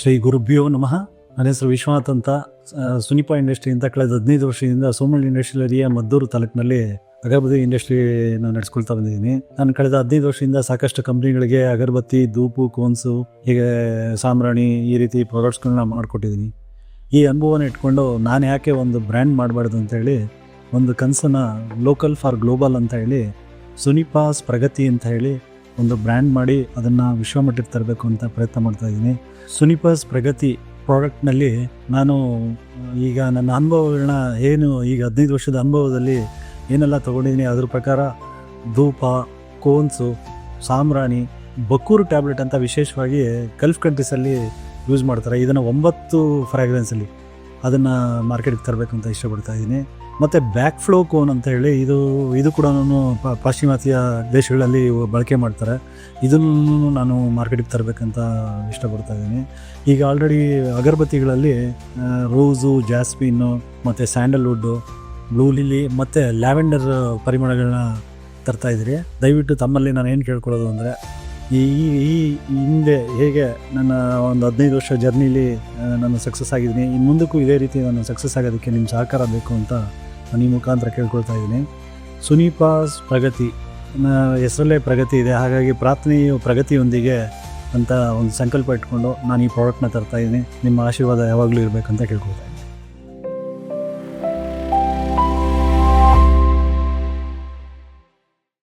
ಶ್ರೀ ಗುರುಭ್ಯೋ ನಮಃ. ನನ್ನ ಹೆಸರು ವಿಶ್ವನಾಥ್ ಅಂತ. ಸುನಿಪಾ ಇಂಡಸ್ಟ್ರಿಯಿಂದ ಕಳೆದ 15 ವರ್ಷದಿಂದ ಸೋಮಳ್ಳಿ ಇಂಡಸ್ಟ್ರಿಯಲ್ ಏರಿಯಾ ಮದ್ದೂರು ತಾಲೂಕಿನಲ್ಲಿ ಅಗರಬತ್ತಿ ಇಂಡಸ್ಟ್ರಿನ ನಡೆಸ್ಕೊಳ್ತಾ ಬಂದಿದ್ದೀನಿ. ನಾನು ಕಳೆದ 15 ವರ್ಷದಿಂದ ಸಾಕಷ್ಟು ಕಂಪ್ನಿಗಳಿಗೆ ಅಗರಬತ್ತಿ, ಧೂಪು, ಕೋನ್ಸು, ಹೀಗೆ ಸಾಂಬ್ರಾಣಿ ಈ ರೀತಿ ಪ್ರಾಡಕ್ಟ್ಸ್ಗಳನ್ನ ಮಾಡಿಕೊಟ್ಟಿದ್ದೀನಿ. ಈ ಅನುಭವನ ಇಟ್ಕೊಂಡು ನಾನು ಯಾಕೆ ಒಂದು ಬ್ರ್ಯಾಂಡ್ ಮಾಡಬಾರ್ದು ಅಂತೇಳಿ ಒಂದು ಕನಸನ್ನು ಲೋಕಲ್ ಫಾರ್ ಗ್ಲೋಬಲ್ ಅಂತ ಹೇಳಿ ಸುನಿಪಾಸ್ ಪ್ರಗತಿ ಅಂತ ಹೇಳಿ ಒಂದು ಬ್ರ್ಯಾಂಡ್ ಮಾಡಿ ಅದನ್ನು ವಿಶ್ವಮಟ್ಟಕ್ಕೆ ತರಬೇಕು ಅಂತ ಪ್ರಯತ್ನ ಮಾಡ್ತಾಯಿದ್ದೀನಿ. ಸುನಿಪಾಸ್ ಪ್ರಗತಿ ಪ್ರಾಡಕ್ಟ್ನಲ್ಲಿ ನಾನು ಈಗ ನನ್ನ ಅನುಭವಗಳನ್ನ ಈಗ 15 ವರ್ಷದ ಅನುಭವದಲ್ಲಿ ಏನೆಲ್ಲ ತೊಗೊಂಡಿದ್ದೀನಿ ಅದ್ರ ಪ್ರಕಾರ ಧೂಪ, ಕೋನ್ಸು, ಸಾಂಬ್ರಾಣಿ, ಬಕ್ಕೂರು ಟ್ಯಾಬ್ಲೆಟ್ ಅಂತ ವಿಶೇಷವಾಗಿ ಗಲ್ಫ್ ಕಂಟ್ರೀಸಲ್ಲಿ ಯೂಸ್ ಮಾಡ್ತಾರೆ. ಇದನ್ನು 9 ಫ್ರಾಗ್ರೆನ್ಸಲ್ಲಿ ಅದನ್ನು ಮಾರ್ಕೆಟ್ಗೆ ತರಬೇಕು ಅಂತ ಇಷ್ಟಪಡ್ತಾ ಇದ್ದೀನಿ. ಮತ್ತು ಬ್ಯಾಕ್ ಫ್ಲೋ ಕೋನ್ ಅಂತ ಹೇಳಿ ಇದು ಕೂಡ ಪಾಶ್ಚಿಮಾತ್ಯ ದೇಶಗಳಲ್ಲಿ ಬಳಕೆ ಮಾಡ್ತಾರೆ. ಇದನ್ನು ನಾನು ಮಾರ್ಕೆಟಿಗೆ ತರಬೇಕಂತ ಇಷ್ಟಪಡ್ತಾ ಇದ್ದೀನಿ. ಈಗ ಆಲ್ರೆಡಿ ಅಗರಬತ್ತಿಗಳಲ್ಲಿ ರೋಸು, ಜಾಸ್ಮಿನ್ನು ಮತ್ತು ಸ್ಯಾಂಡಲ್ವುಡ್ಡು, ಬ್ಲೂ ಲಿಲಿ ಮತ್ತು ಲ್ಯಾವೆಂಡರ್ ಪರಿಮಳಗಳನ್ನ ತರ್ತಾಯಿದ್ದೀರಿ. ದಯವಿಟ್ಟು ತಮ್ಮಲ್ಲಿ ನಾನು ಏನು ಕೇಳ್ಕೊಳ್ಳೋದು ಅಂದರೆ ಈ ಹಿಂದೆ ಹೇಗೆ ನನ್ನ ಒಂದು 15 ವರ್ಷ ಜರ್ನಿಲಿ ನಾನು ಸಕ್ಸಸ್ ಆಗಿದ್ದೀನಿ, ಇನ್ನು ಮುಂದಕ್ಕೂ ಇದೇ ರೀತಿ ನಾನು ಸಕ್ಸಸ್ ಆಗೋದಕ್ಕೆ ನಿಮ್ಮ ಸಹಕಾರ ಬೇಕು ಅಂತ ನಾನು ಈ ಮುಖಾಂತರ ಕೇಳ್ಕೊಳ್ತಾ ಇದ್ದೀನಿ. ಸುನಿಪಾಸ್ ಪ್ರಗತಿ ಹೆಸರಲ್ಲೇ ಪ್ರಗತಿ ಇದೆ, ಹಾಗಾಗಿ ಪ್ರಾರ್ಥನೆಯು ಪ್ರಗತಿಯೊಂದಿಗೆ ಅಂತ ಒಂದು ಸಂಕಲ್ಪ ಇಟ್ಕೊಂಡು ನಾನು ಈ ಪ್ರಾಡಕ್ಟ್ನ ತರ್ತಾಯಿದ್ದೀನಿ. ನಿಮ್ಮ ಆಶೀರ್ವಾದ ಯಾವಾಗಲೂ ಇರಬೇಕಂತ ಕೇಳ್ಕೊಳ್ತಾ ಇದ್ದೀನಿ.